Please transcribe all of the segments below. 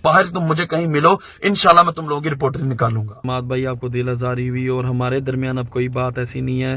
बाहर तुम मुझे कहीं मिलो, इंशाल्लाह मैं तुम लोगों की रिपोर्ट निकालूंगा। माद भाई आपको दिल आजारी हुई और हमारे दरमियान अब कोई बात ऐसी नहीं है।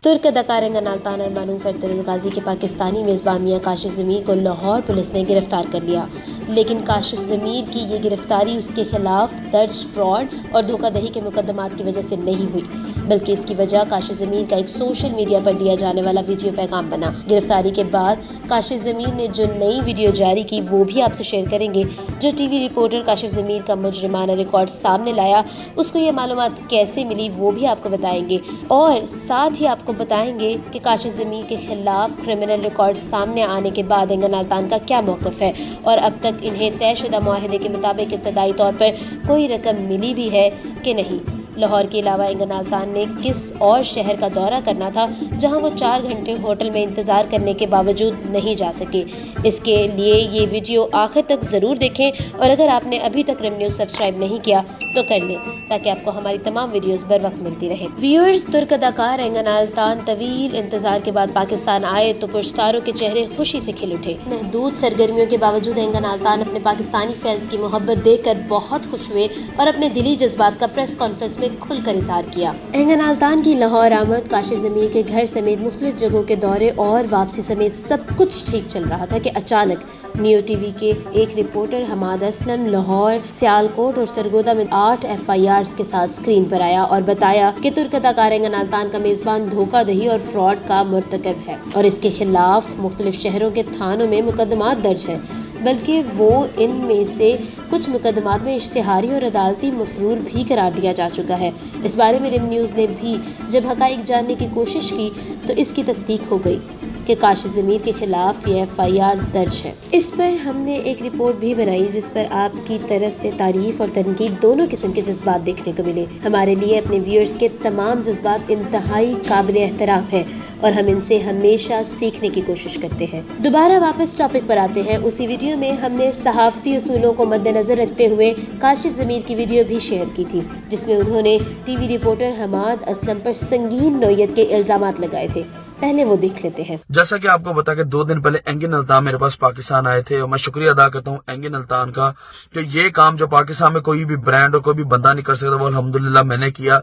तुर्क अदाकार एंगन अल्तान और मारूफ अरतुगरुल गाजी के पाकिस्तानी मेज़बान मियां काशिफ ज़मीर को लाहौर पुलिस ने गिरफ्तार कर लिया, लेकिन काशिफ ज़मीर की ये गिरफ्तारी उसके खिलाफ दर्ज फ्रॉड और धोखाधड़ी के मुकदमात की वजह से नहीं हुई, बल्कि इसकी वजह काशिफ ज़मीर का एक सोशल मीडिया पर दिया जाने वाला वीडियो पैगाम बना। गिरफ्तारी के बाद काशिफ ज़मीर ने जो नई वीडियो जारी की वो भी आपसे शेयर करेंगे। जो टीवी रिपोर्टर काशिफ ज़मीर का मुजरिमाना रिकॉर्ड सामने लाया, उसको ये मालूमात कैसे मिली वो भी आपको बताएंगे, और साथ ही आपको बताएंगे कि काशिफ ज़मीर के खिलाफ क्रिमिनल रिकॉर्ड सामने आने के बाद एंगन अल्तान का क्या मौक़िफ़ है, और अब तक इन्हें तयशुदा मुआहदे के मुताबिक इब्तदाई तौर पर कोई रकम मिली भी है कि नहीं। लाहौर के अलावा एंगन अल्तान ने किस और शहर का दौरा करना था जहां वो 4 घंटे होटल में इंतज़ार करने के बावजूद नहीं जा सके। इसके लिए ये वीडियो आखिर तक ज़रूर देखें, और अगर आपने अभी तक रिम न्यूज़ सब्सक्राइब नहीं किया तो कर लें, ताकि आपको हमारी तमाम वीडियोस बर वक्त मिलती रहे। व्यूअर्स, तुर्क अदाकार एंगन अल्तान तवील इंतजार के बाद पाकिस्तान आए तो पुरस्कारों के चेहरे खुशी से खिल उठे। महदूद सरगर्मियों के बावजूद एंगन अल्तान अपने पाकिस्तानी फैंस की मोहब्बत देखकर बहुत खुश हुए और अपने दिली जज्बात का प्रेस कॉन्फ्रेंस में खुलकर इज़हार किया। एंगन अल्तान की लाहौर आमद, काशिफ ज़मीर के घर समेत मुख्तलिफ जगहों के दौरे और वापसी समेत सब कुछ ठीक चल रहा था कि अचानक नियो टीवी के एक रिपोर्टर हमाद असलम लाहौर, सियालकोट और सरगोदा में 8 FIRs के साथ स्क्रीन पर आया और बताया कि तुर्क अदाकार एंगन अल्तान का मेज़बान धोखाधड़ी और फ्रॉड का मुर्तकब है और इसके खिलाफ मुख्तलिफ शहरों के थानों में मुकदमात दर्ज है, बल्कि वो इनमें से कुछ मुकदमात में इश्तिहारी और अदालती मफरूर भी करार दिया जा चुका है। इस बारे में रिम न्यूज़ ने भी जब हक़ाइक़ जानने की कोशिश की तो इसकी तस्दीक हो गई कि काशिफ ज़मीर के खिलाफ ये FIR दर्ज है। इस पर हमने एक रिपोर्ट भी बनाई जिस पर आपकी तरफ से तारीफ और तनकीद दोनों किस्म के जज्बात देखने को मिले। हमारे लिए अपने व्यूअर्स के तमाम जज्बात इंतहाई काबिल एहतराम है और हम इनसे हमेशा सीखने की कोशिश करते हैं। दोबारा वापस टॉपिक पर आते हैं। उसी वीडियो में हमने सहाफ़ती उसूलों को मद्देनजर रखते हुए काशिफ ज़मीर की वीडियो भी शेयर की थी, जिसमें उन्होंने टीवी रिपोर्टर हमाद असलम पर संगीन नौयत के इल्ज़ामात लगाए थे। पहले वो देख लेते हैं। जैसा कि आपको बता कि 2 दिन पहले एंगन अल्तान मेरे पास पाकिस्तान आए थे और मैं शुक्रिया अदा करता हूँ एंगन अल्तान का कि ये काम जो पाकिस्तान में कोई भी ब्रांड और कोई भी बंदा नहीं कर सकता वो अल्हम्दुलिल्लाह मैंने किया।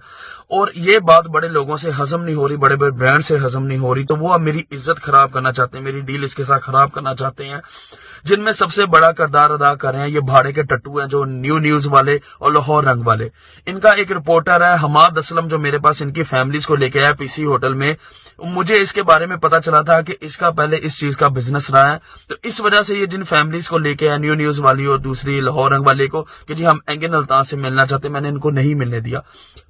और ये बात बड़े लोगों से हजम नहीं हो रही, बड़े बड़े ब्रांड से हजम नहीं हो रही, तो वो अब मेरी इज्जत खराब करना चाहते हैं, मेरी डील इसके साथ खराब करना चाहते हैं, जिनमें सबसे बड़ा किरदार अदा कर रहे हैं ये भाड़े के टट्टू हैं जो न्यू न्यूज़ वाले और लाहौर रंग वाले। इनका एक रिपोर्टर है हमाद असलम जो मेरे पास इनकी फैमिलीज को लेके आया PC होटल में। मुझे इसके बारे में पता चला था कि इसका पहले इस चीज का बिजनेस रहा है, तो इस वजह से ये जिन फैमिलीज को लेके आया न्यू न्यूज़ वाली और दूसरी लाहौर रंग वाले को कि जी हम एंगन अल्तान से मिलना चाहते, मैंने इनको नहीं मिलने दिया।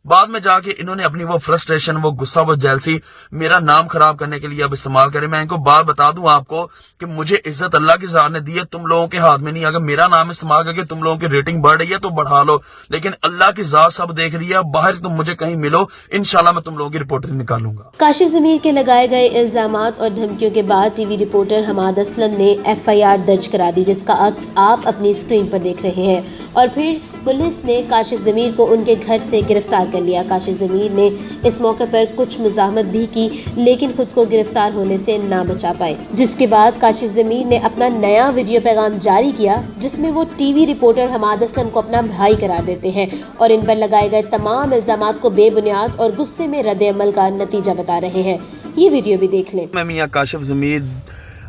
बाद में जाके इन्होंने अपनी वो फ्रस्ट्रेशन, वो गुस्सा, वो जेलसी मेरा नाम खराब करने के लिए अब इस्तेमाल करे। मैं इनको बात बता दूं आपको कि मुझे इज्जत अल्लाह की ज़ात ने दी है, तुम लोगों के हाथ में नहीं। अगर मेरा नाम इस्तेमाल करके तुम लोगों की रेटिंग बढ़ रही है तो बढ़ा लो, लेकिन अल्लाह की ज़ात सब देख रही है। बाहर तुम मुझे कहीं मिलो, इंशाल्लाह मैं तुम लोगों की रिपोर्ट निकालूंगा। काशिफ ज़मीर के लगाए गए इल्जामात और धमकियों के बाद टीवी रिपोर्टर हमाद असलम ने FIR दर्ज करा दी, जिसका अक्स आप अपनी स्क्रीन पर देख रहे हैं। और फिर पुलिस ने काशिफ ज़मीर को उनके घर से गिरफ्तार कर लिया। काशिफ ज़मीर ने इस मौके पर कुछ मुज़ाहमत भी की, लेकिन खुद को गिरफ्तार होने से ना बचा पाए, जिसके बाद काशिफ ज़मीर ने अपना नया वीडियो पैगाम जारी किया जिसमें वो टीवी रिपोर्टर हमाद असलम को अपना भाई करार देते हैं और इन पर लगाए गए तमाम इल्जामात को बेबुनियाद और गुस्से में रद्द अमल का नतीजा बता रहे हैं। ये वीडियो भी देख लें। मैं मियां काशिफ ज़मीर,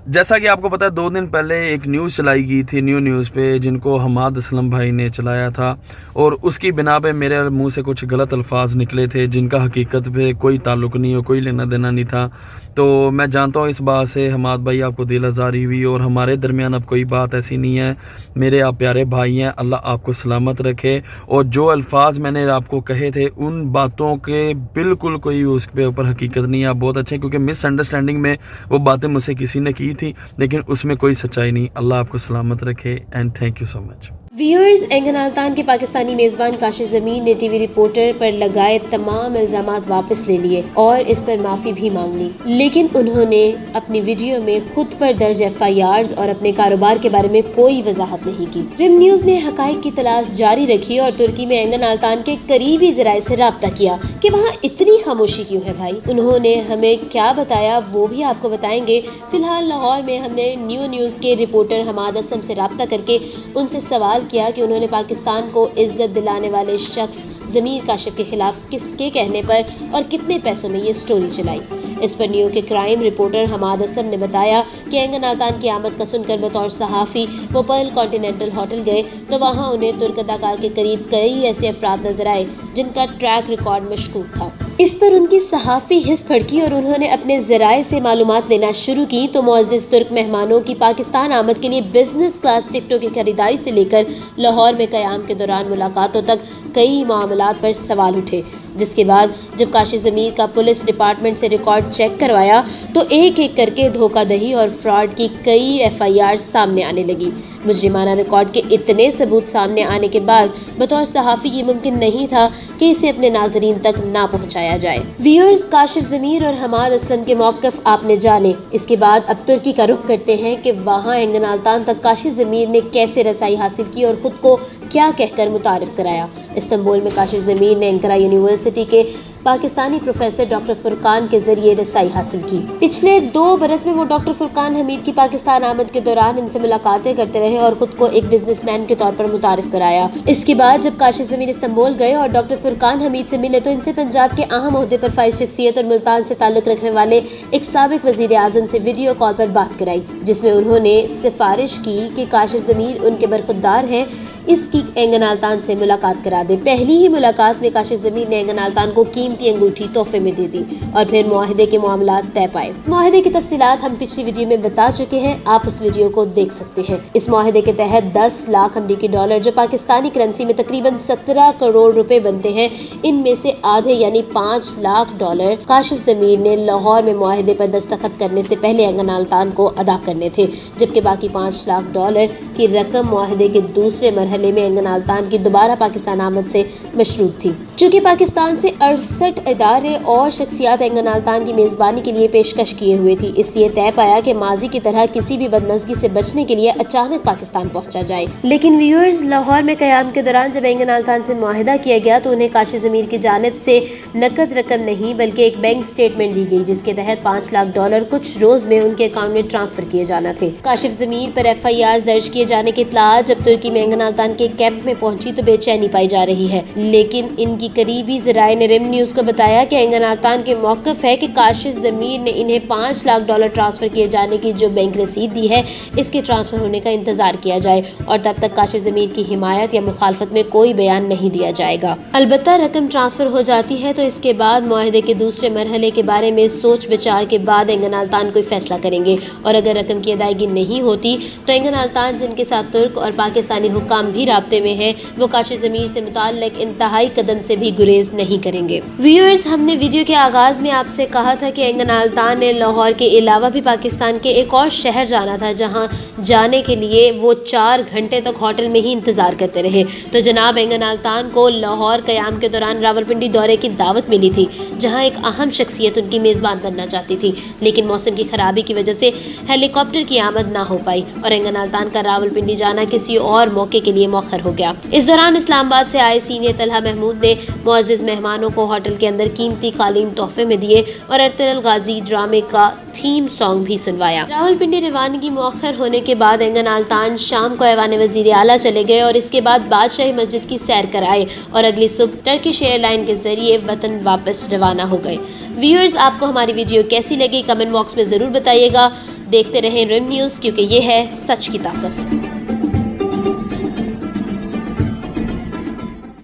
जैसा कि आपको पता है 2 दिन पहले एक न्यूज़ चलाई गई थी न्यू न्यूज़ पे, जिनको हमाद असलम भाई ने चलाया था और उसकी बिना पे मेरे मुंह से कुछ गलत अल्फाज निकले थे जिनका हकीकत पे कोई ताल्लुक़ नहीं हो, कोई लेना देना नहीं था। तो मैं जानता हूँ इस बात से हमाद भाई आपको दिल आज़ारी हुई और हमारे दरमियान अब कोई बात ऐसी नहीं है। मेरे आप प्यारे भाई हैं, अल्लाह आपको सलामत रखे। और जो अल्फाज मैंने आपको कहे थे उन बातों के बिल्कुल कोई उसके ऊपर हकीकत नहीं है। आप बहुत अच्छे, क्योंकि मिसअंडरस्टैंडिंग में वो बातें मुझसे किसी ने की थी, लेकिन उसमें कोई सच्चाई नहीं। अल्लाह आपको सलामत रखे and thank you so much. Viewers, Engin Altan के पाकिस्तानी मेजबान काशिफ जमीर ने टीवी रिपोर्टर पर लगाए तमाम इल्जामात वापस ले लिए और इस पर माफी भी मांग ली, लेकिन उन्होंने अपनी वीडियो में खुद पर दर्ज FIRs और अपने कारोबार के बारे में कोई वजाहत नहीं की। रिम न्यूज ने हकाइक की तलाश जारी रखी और तुर्की में एंगन अल्तान के करीबी जराये से राब्ता किया कि वहाँ इतनी खामोशी क्यों है भाई। उन्होंने हमें क्या बताया वो भी आपको बताएंगे। फिलहाल लाहौर में हमने न्यूज़ के रिपोर्टर हमाद असलम से राब्ता करके उनसे सवाल किया कि उन्होंने पाकिस्तान को इज्जत दिलाने वाले शख्स ज़मीर काशिफ के खिलाफ किसके कहने पर और कितने पैसों में ये स्टोरी चलाई। इस पर न्यू के क्राइम रिपोर्टर हमाद असलम ने बताया कि एंगन अल्तान की आमद का सुनकर बतौर सहाफ़ी वो पर्ल कॉन्टिनेंटल होटल गए तो वहाँ उन्हें तुर्क अदाकार के करीब कई ऐसे अफराद नजर आए जिनका ट्रैक रिकॉर्ड मशकूक था। इस पर उनकी सहाफ़ी हिस्स भड़की और उन्होंने अपने ज़राए से मालूमात लेना शुरू की तो मुअज़्ज़िज़ तुर्क मेहमानों की पाकिस्तान आमद के लिए बिजनेस क्लास टिकटों की खरीदारी से लेकर लाहौर में क़याम के दौरान मुलाकातों तक कई मामलात पर सवाल उठे, जिसके बाद जब काशिफ ज़मीर का पुलिस डिपार्टमेंट से रिकॉर्ड चेक करवाया तो एक एक करके धोखाधड़ी और फ्रॉड की कई FIR सामने आने लगी। मुजरिमाना रिकॉर्ड के इतने सबूत सामने आने के बाद बतौर सहाफ़ी ये मुमकिन नहीं था कि इसे अपने नाज़रीन तक ना पहुंचाया जाए। व्यूअर्स, काशिफ ज़मीर और हमाद असलम के मौक़िफ़ आपने जाने। इसके बाद अब तुर्की का रुख करते हैं कि वहाँ एंगन अल्तान तक काशिफ ज़मीर ने कैसे रसाई हासिल की और ख़ुद को क्या कहकर मुतारिफ कराया। इस्तांबुल में काशिफ ज़मीर ने एंकारा यूनिवर्सिटी के पाकिस्तानी प्रोफेसर डॉक्टर फुरकान के जरिए रसाई हासिल की। पिछले 2 बरस में वो डॉक्टर फुरकान हमीद की पाकिस्तान आमद के दौरान इनसे मुलाकातें करते रहे और खुद को एक बिजनेसमैन के तौर पर मुतारिफ कराया। इसके बाद जब काशिफ ज़मीर इस्तांबुल गए और डॉक्टर फुरकान हमीद से मिले तो इनसे पंजाब के अहम ओहदे पर फाइज शख्सियत और मुल्तान से ताल्लुक रखने वाले एक साबिक वजीर आज़म से वीडियो कॉल पर बात कराई, जिसमें उन्होंने सिफारिश की कि काशिफ ज़मीर उनके बरखुरदार हैं, इसकी एंगन अल्तान से मुलाकात करा दे। पहली ही मुलाकात में काशिफ ज़मीर ने एंगन अल्तान को कीमती अंगूठी तोहफे में दे दी और फिर मुआहदे के मामलात तय पाए। मुआहदे की तफसीलात हम पिछली वीडियो में बता चुके हैं, आप उस वीडियो को देख सकते हैं। इस मुआहदे के तहत 10 लाख अमरीकी डॉलर जो पाकिस्तानी करेंसी में तकरीबन 17 करोड़ रुपए बनते हैं, इनमें से आधे यानी 5 लाख डॉलर काशिफ ज़मीर ने लाहौर में मुआहदे पर दस्तखत करने से पहले एंगन अल्तान को अदा करने थे, जबकि बाकी 5 लाख डॉलर की रकम मुआहदे के दूसरे मरहले में एंगन अल्तान की दोबारा पाकिस्तान आमद से मशरूत थी। चूँकि पाकिस्तान से 68 इदारे और शख्सियात एंगन अल्तान की मेज़बानी के लिए पेशकश किए हुए थी, इसलिए तय पाया कि माजी की तरह किसी भी बदमज़गी से बचने के लिए अचानक पाकिस्तान पहुंचा जाए। लेकिन व्यूअर्स, लाहौर में क़याम के दौरान जब एंगन अल्तान से मुआहदा किया गया तो उन्हें काशिफ ज़मीर की जानिब से नकद रकम नहीं बल्कि एक बैंक स्टेटमेंट दी गई, जिसके तहत 5 लाख डॉलर कुछ रोज में उनके अकाउंट में ट्रांसफर किए जाना थे। काशिफ ज़मीर पर FIR दर्ज किए जाने की इत्तला जब तुर्की में एंगन अल्तान के कैंप में पहुंची तो बेचैनी पाई जा रही है, लेकिन इनकी करीबी ज़राए ने रिम न्यूज़ को बताया कि एंगन अल्तान के मौक़िफ़ है कि काशिफ ज़मीर ने इन्हें 5 लाख डॉलर ट्रांसफ़र किए जाने की जो बैंक रसीद दी है, इसके ट्रांसफ़र होने का इंतज़ार किया जाए और तब तक काशिफ ज़मीर की हिमायत या मुखालफत में कोई बयान नहीं दिया जाएगा। अलबत्ता रकम ट्रांसफ़र हो जाती है तो इसके बाद मुआहदे के दूसरे मरहले के बारे में सोच विचार के बाद एंगन अल्तान कोई फैसला करेंगे और अगर रकम की अदायगी नहीं होती तो एंगन अल्तान, जिनके साथ तुर्क और पाकिस्तानी हुक्काम भी राब्ते में है, वो काशिफ ज़मीर से मुताल्लिक इंतहाई कदम से भी गुरेज नहीं करेंगे। व्यूअर्स, हमने वीडियो के आगाज़ में आपसे कहा था कि एंगन अल्तान ने लाहौर के अलावा भी पाकिस्तान के एक और शहर जाना था, जहां जाने के लिए वो 4 घंटे तक होटल में ही इंतज़ार करते रहे। तो जनाब एंगन अल्तान को लाहौर क़याम के दौरान रावलपिंडी दौरे की दावत मिली थी, जहां एक अहम शख्सियत उनकी मेज़बान बनना चाहती थी, लेकिन मौसम की खराबी की वजह से हेलीकॉप्टर की आमद ना हो पाई और एंगन अल्तान का रावलपिंडी जाना किसी और मौके के लिए मौखर हो गया। इस दौरान इस्लामाबाद से आए सीनियर तलहा महमूद ने मुअज़्ज़िज़ मेहमानों को होटल के अंदर कीमती कालीन तोहफे में दिए और अर्तुगरुल गाजी ड्रामे का थीम सॉन्ग भी सुनवाया। रावलपिंडी रवानगी मौखर होने के बाद एंगन अल्तान शाम को ऐवान वज़ीर आला चले गए और इसके बाद बादशाही मस्जिद की सैर कराए और अगली सुबह टर्किश एयरलाइन के जरिए वतन वापस रवाना हो गए। व्यूअर्स, आपको हमारी वीडियो कैसी लगी कमेंट बॉक्स में ज़रूर बताइएगा। देखते रहें रिम न्यूज़, क्योंकि ये है सच की ताकत।